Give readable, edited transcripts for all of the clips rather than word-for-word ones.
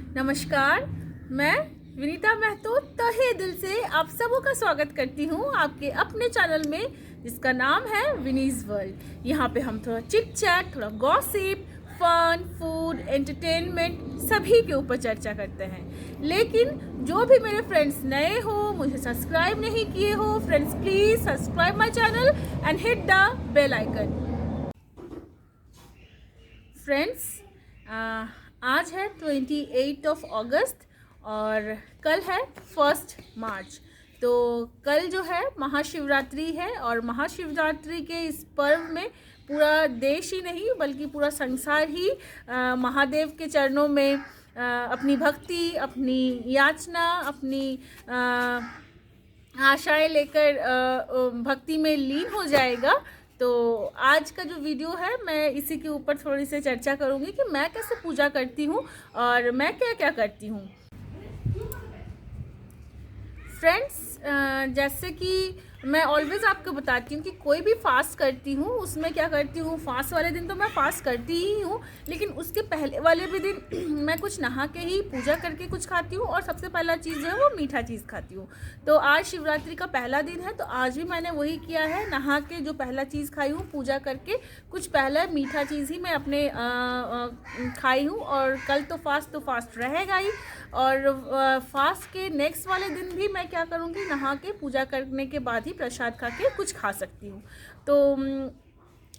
नमस्कार। मैं विनीता महतो तहे दिल से आप सबों का स्वागत करती हूँ आपके अपने चैनल में, जिसका नाम है विनीज वर्ल्ड। यहाँ पे हम थोड़ा चिट चैट, थोड़ा गॉसिप, फन, फूड, एंटरटेनमेंट सभी के ऊपर चर्चा करते हैं। लेकिन जो भी मेरे फ्रेंड्स नए हो, मुझे सब्सक्राइब नहीं किए हो, friends please subscribe my channel and hit the bell icon. Friends, आज है 28 अगस्त और कल है 1 मार्च। तो कल जो है महाशिवरात्रि है और महाशिवरात्रि के इस पर्व में पूरा देश ही नहीं बल्कि पूरा संसार ही महादेव के चरणों में अपनी भक्ति, अपनी याचना, अपनी आशाएं लेकर भक्ति में लीन हो जाएगा। तो आज का जो वीडियो है मैं इसी के ऊपर थोड़ी सी चर्चा करूंगी कि मैं कैसे पूजा करती हूँ और मैं क्या क्या करती हूँ। फ्रेंड्स, जैसे कि मैं ऑलवेज़ आपको बताती हूँ कि कोई भी फास्ट करती हूँ उसमें क्या करती हूँ, फास्ट वाले दिन तो मैं फास्ट करती ही हूँ, लेकिन उसके पहले वाले भी दिन मैं कुछ नहा के ही पूजा करके कुछ खाती हूँ और सबसे पहला चीज़ जो है वो मीठा चीज़ खाती हूँ। तो आज शिवरात्रि का पहला दिन है तो आज भी मैंने वही किया है, नहा के जो पहला चीज़ खाई हूँ पूजा करके कुछ पहला मीठा चीज़ ही मैं अपने खाई हूँ। और कल तो फास्ट रहेगा ही और फास्ट के नेक्स्ट वाले दिन भी मैं क्या करूँगी, नहा के पूजा करने के बाद ही प्रसाद खा के कुछ खा सकती हूँ। तो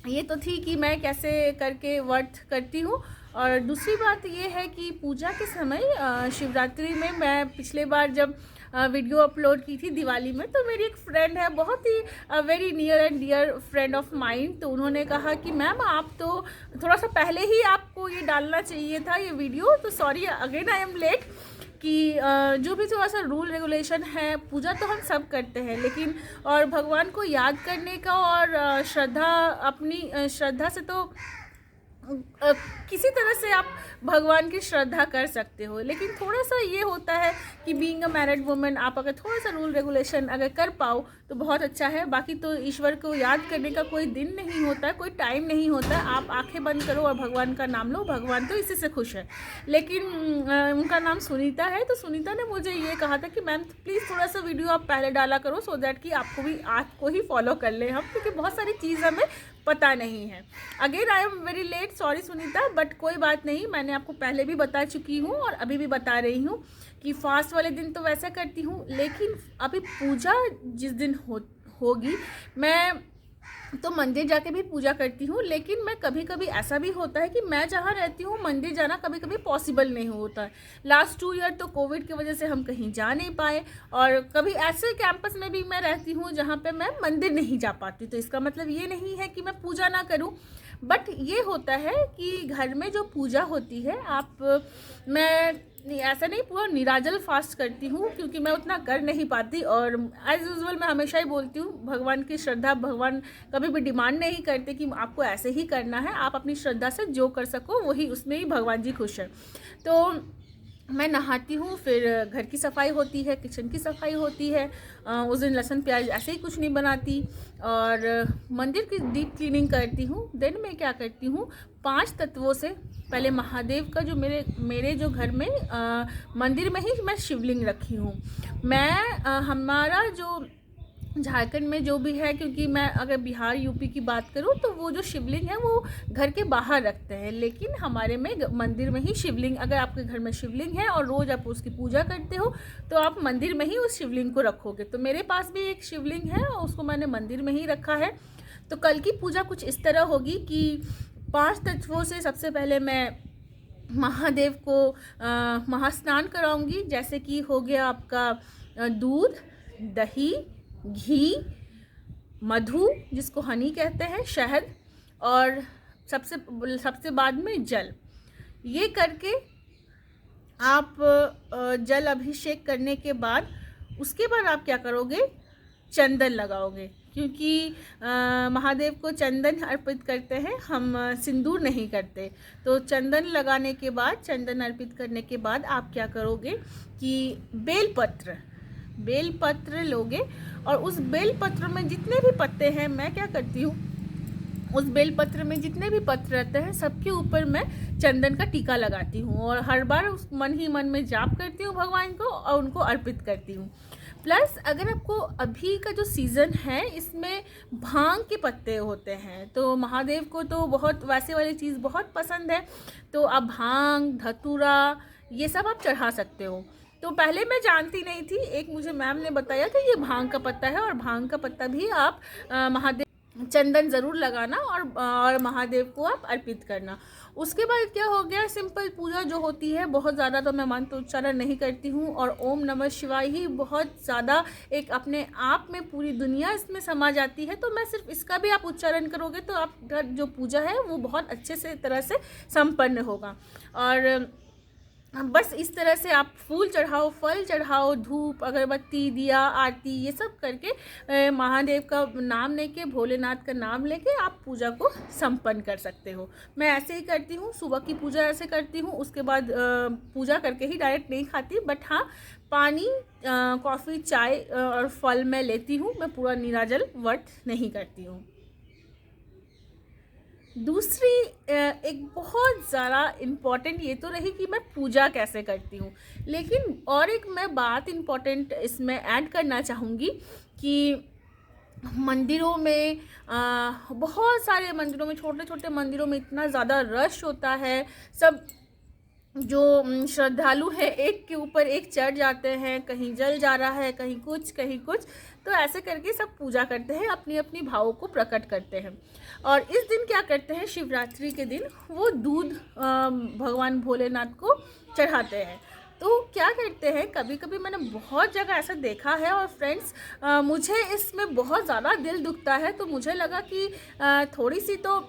ये तो थी कि मैं कैसे करके व्रत करती हूँ। और दूसरी बात ये है कि पूजा के समय शिवरात्रि में मैं पिछले बार जब वीडियो अपलोड की थी दिवाली में, तो मेरी एक फ्रेंड है, बहुत ही very near and dear friend of mind, तो उन्होंने कहा कि मैम आप तो थोड़ा सा पहले ही आपको ये डालना चाहिए था ये वीडियो, तो sorry again I am late. कि जो भी थोड़ा सा रूल रेगुलेशन है, पूजा तो हम सब करते हैं लेकिन और भगवान को याद करने का और श्रद्धा, अपनी श्रद्धा से तो किसी तरह से आप भगवान की श्रद्धा कर सकते हो, लेकिन थोड़ा सा ये होता है कि बीइंग अ मैरिड वुमेन आप अगर थोड़ा सा रूल रेगुलेशन अगर कर पाओ तो बहुत अच्छा है। बाकी तो ईश्वर को याद करने का कोई दिन नहीं होता है, कोई टाइम नहीं होता है, आप आंखें बंद करो और भगवान का नाम लो, भगवान तो इसी से खुश है। लेकिन उनका नाम सुनीता है, तो सुनीता ने मुझे ये कहा था कि मैम प्लीज़ थोड़ा सा वीडियो आप पहले डाला करो सो दैट कि आपको ही फॉलो कर लें हम, क्योंकि बहुत सारी चीज़ हमें पता नहीं है। Again I am very late, sorry Sunita, but कोई बात नहीं, मैंने आपको पहले भी बता चुकी हूँ और अभी भी बता रही हूँ कि फास्ट वाले दिन तो वैसा करती हूँ, लेकिन अभी पूजा जिस दिन होगी मैं तो मंदिर जाके भी पूजा करती हूँ। लेकिन मैं कभी कभी ऐसा भी होता है कि मैं जहाँ रहती हूँ मंदिर जाना कभी कभी पॉसिबल नहीं होता है। लास्ट 2 ईयर तो कोविड की वजह से हम कहीं जा नहीं पाए और कभी ऐसे कैंपस में भी मैं रहती हूँ जहाँ पे मैं मंदिर नहीं जा पाती। तो इसका मतलब ये नहीं है कि मैं पूजा ना करूँ, बट ये होता है कि घर में जो पूजा होती है मैं ऐसा नहीं पूरा निराजल फास्ट करती हूँ क्योंकि मैं उतना कर नहीं पाती। और एज यूजुअल मैं हमेशा ही बोलती हूँ, भगवान की श्रद्धा, भगवान कभी भी डिमांड नहीं करते कि आपको ऐसे ही करना है, आप अपनी श्रद्धा से जो कर सको वही, उसमें ही भगवान जी खुश हैं। तो मैं नहाती हूँ, फिर घर की सफाई होती है, किचन की सफाई होती है। उस दिन लहसुन प्याज ऐसे ही कुछ नहीं बनाती और मंदिर की डीप क्लीनिंग करती हूँ। देन मैं क्या करती हूँ, 5 तत्वों से पहले महादेव का जो मेरे जो घर में मंदिर में ही मैं शिवलिंग रखी हूँ। मैं हमारा जो झारखंड में जो भी है, क्योंकि मैं अगर बिहार यूपी की बात करूं तो वो जो शिवलिंग है वो घर के बाहर रखते हैं, लेकिन हमारे में मंदिर में ही शिवलिंग, अगर आपके घर में शिवलिंग है और रोज़ आप उसकी पूजा करते हो तो आप मंदिर में ही उस शिवलिंग को रखोगे। तो मेरे पास भी एक शिवलिंग है और उसको मैंने मंदिर में ही रखा है। तो कल की पूजा कुछ इस तरह होगी कि 5 तत्वों से सबसे पहले मैं महादेव को महास्नान कराऊंगी। जैसे कि हो गया आपका दूध, दही, घी, मधु जिसको हनी कहते हैं, शहद और सबसे बाद में जल। ये करके आप जल अभिषेक करने के बाद उसके बाद आप क्या करोगे, चंदन लगाओगे, क्योंकि महादेव को चंदन अर्पित करते हैं, हम सिंदूर नहीं करते। तो चंदन लगाने के बाद, चंदन अर्पित करने के बाद आप क्या करोगे कि बेलपत्र लोगे और उस बेलपत्र में जितने भी पत्ते हैं, मैं क्या करती हूँ उस बेलपत्र में जितने भी पत्र रहते हैं सबके ऊपर मैं चंदन का टीका लगाती हूँ और हर बार उस मन ही मन में जाप करती हूँ भगवान को और उनको अर्पित करती हूँ। प्लस अगर आपको अभी का जो सीज़न है इसमें भांग के पत्ते होते हैं, तो महादेव को तो बहुत वैसे वाली चीज़ बहुत पसंद है, तो आप भांग, धतूरा ये सब आप चढ़ा सकते हो। तो पहले मैं जानती नहीं थी, एक मुझे मैम ने बताया कि ये भांग का पत्ता है और भांग का पत्ता भी आप महादेव चंदन ज़रूर लगाना और महादेव को आप अर्पित करना। उसके बाद क्या हो गया, सिंपल पूजा जो होती है, बहुत ज़्यादा तो मैं मंत्र उच्चारण नहीं करती हूँ और ओम नमः शिवाय ही बहुत ज़्यादा एक अपने आप में पूरी दुनिया इसमें समा जाती है। तो मैं सिर्फ इसका भी आप उच्चारण करोगे तो आपका जो पूजा है वो बहुत अच्छे से तरह से संपन्न होगा। और बस इस तरह से आप फूल चढ़ाओ, फल चढ़ाओ, धूप, अगरबत्ती, दिया, आरती ये सब करके महादेव का नाम लेके, भोलेनाथ का नाम लेके आप पूजा को संपन्न कर सकते हो। मैं ऐसे ही करती हूँ, सुबह की पूजा ऐसे करती हूँ, उसके बाद पूजा करके ही डायरेक्ट नहीं खाती, बट हाँ पानी, कॉफ़ी, चाय और फल मैं लेती हूँ। मैं पूरा निराजल व्रत नहीं करती हूँ। दूसरी एक बहुत ज़्यादा इम्पॉर्टेंट ये तो रही कि मैं पूजा कैसे करती हूँ, लेकिन और एक मैं बात इम्पॉर्टेंट इसमें ऐड करना चाहूँगी कि मंदिरों में बहुत सारे मंदिरों में, छोटे छोटे मंदिरों में इतना ज़्यादा रश होता है, सब जो श्रद्धालु है एक के ऊपर एक चढ़ जाते हैं, कहीं जल जा रहा है, कहीं कुछ कहीं कुछ, तो ऐसे करके सब पूजा करते हैं, अपनी अपनी भावों को प्रकट करते हैं। और इस दिन क्या करते हैं, शिवरात्रि के दिन वो दूध भगवान भोलेनाथ को चढ़ाते हैं। तो क्या करते हैं, कभी कभी मैंने बहुत जगह ऐसा देखा है और फ्रेंड्स मुझे इसमें बहुत ज़्यादा दिल दुखता है, तो मुझे लगा कि थोड़ी सी तो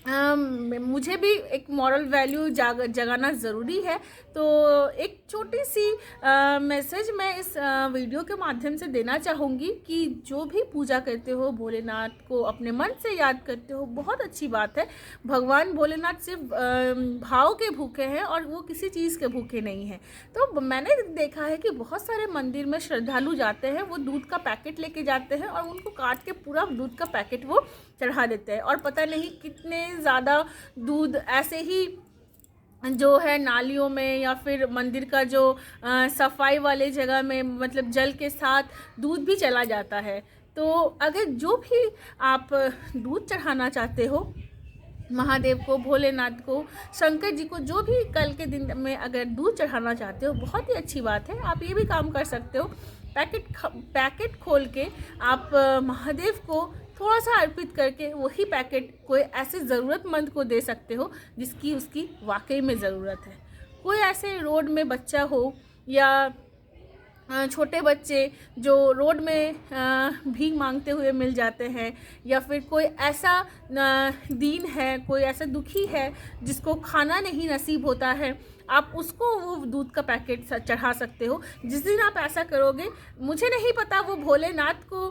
मुझे भी एक मॉरल वैल्यू जगाना ज़रूरी है। तो एक छोटी सी मैसेज मैं इस वीडियो के माध्यम से देना चाहूँगी कि जो भी पूजा करते हो, भोलेनाथ को अपने मन से याद करते हो, बहुत अच्छी बात है। भगवान भोलेनाथ सिर्फ भाव के भूखे हैं और वो किसी चीज़ के भूखे नहीं हैं। तो मैंने देखा है कि बहुत सारे मंदिर में श्रद्धालु जाते हैं, वो दूध का पैकेट लेके जाते हैं और उनको काट के पूरा दूध का पैकेट वो चढ़ा देते हैं और पता नहीं कितने ज़्यादा दूध ऐसे ही जो है नालियों में या फिर मंदिर का जो सफाई वाले जगह में, मतलब जल के साथ दूध भी चला जाता है। तो अगर जो भी आप दूध चढ़ाना चाहते हो महादेव को, भोलेनाथ को, शंकर जी को, जो भी कल के दिन में अगर दूध चढ़ाना चाहते हो, बहुत ही अच्छी बात है, आप ये भी काम कर सकते हो। पैकेट खोल के आप महादेव को थोड़ा सा अर्पित करके वही पैकेट कोई ऐसे ज़रूरतमंद को दे सकते हो जिसकी उसकी वाकई में ज़रूरत है। कोई ऐसे रोड में बच्चा हो या छोटे बच्चे जो रोड में भीख मांगते हुए मिल जाते हैं, या फिर कोई ऐसा दीन है, कोई ऐसा दुखी है जिसको खाना नहीं नसीब होता है, आप उसको वो दूध का पैकेट चढ़ा सकते हो। जिस दिन आप ऐसा करोगे, मुझे नहीं पता वो भोलेनाथ को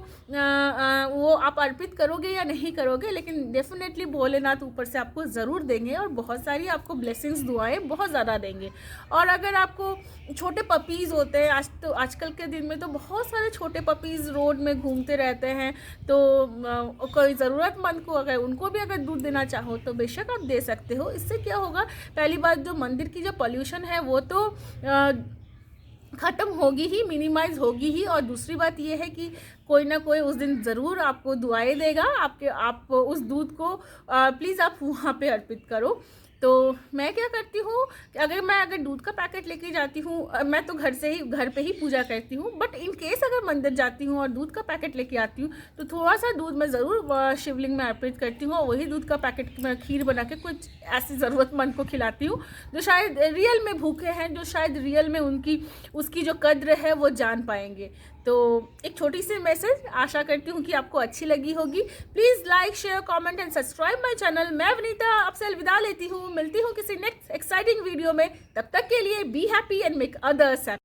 वो आप अर्पित करोगे या नहीं करोगे, लेकिन डेफिनेटली भोलेनाथ ऊपर से आपको ज़रूर देंगे और बहुत सारी आपको ब्लेसिंग्स, दुआएं बहुत ज़्यादा देंगे। और अगर आपको छोटे पपीज़ होते हैं, आजकल के दिन में तो बहुत सारे छोटे पपीज़ रोड में घूमते रहते हैं, तो कोई ज़रूरतमंद को अगर उनको भी अगर दूध देना चाहो तो बेशक आप दे सकते हो। इससे क्या होगा, पहली बात जो मंदिर की जो पॉल्यूशन है वो तो ख़त्म होगी ही, मिनिमाइज़ होगी ही, और दूसरी बात ये है कि कोई ना कोई उस दिन ज़रूर आपको दुआएं देगा। आप उस दूध को प्लीज़ आप वहाँ पे अर्पित करो। तो मैं क्या करती हूँ कि अगर दूध का पैकेट लेके जाती हूँ, मैं तो घर पे ही पूजा करती हूँ, बट इन केस अगर मंदिर जाती हूँ और दूध का पैकेट लेके आती हूँ तो थोड़ा सा दूध मैं ज़रूर शिवलिंग में अर्पित करती हूँ और वही दूध का पैकेट मैं खीर बना के कुछ ऐसे ज़रूरतमंद को खिलाती हूँ जो शायद रियल में भूखे हैं, जो शायद रियल में उसकी जो कद्र है वो जान पाएंगे। तो एक छोटी सी मैसेज, आशा करती हूँ कि आपको अच्छी लगी होगी। Please like, share, comment and subscribe my channel. मैं वनीता आपसे अलविदा लेती हूँ, मिलती हूँ किसी नेक्स्ट एक्साइटिंग वीडियो में। तब तक के लिए be happy and make others happy.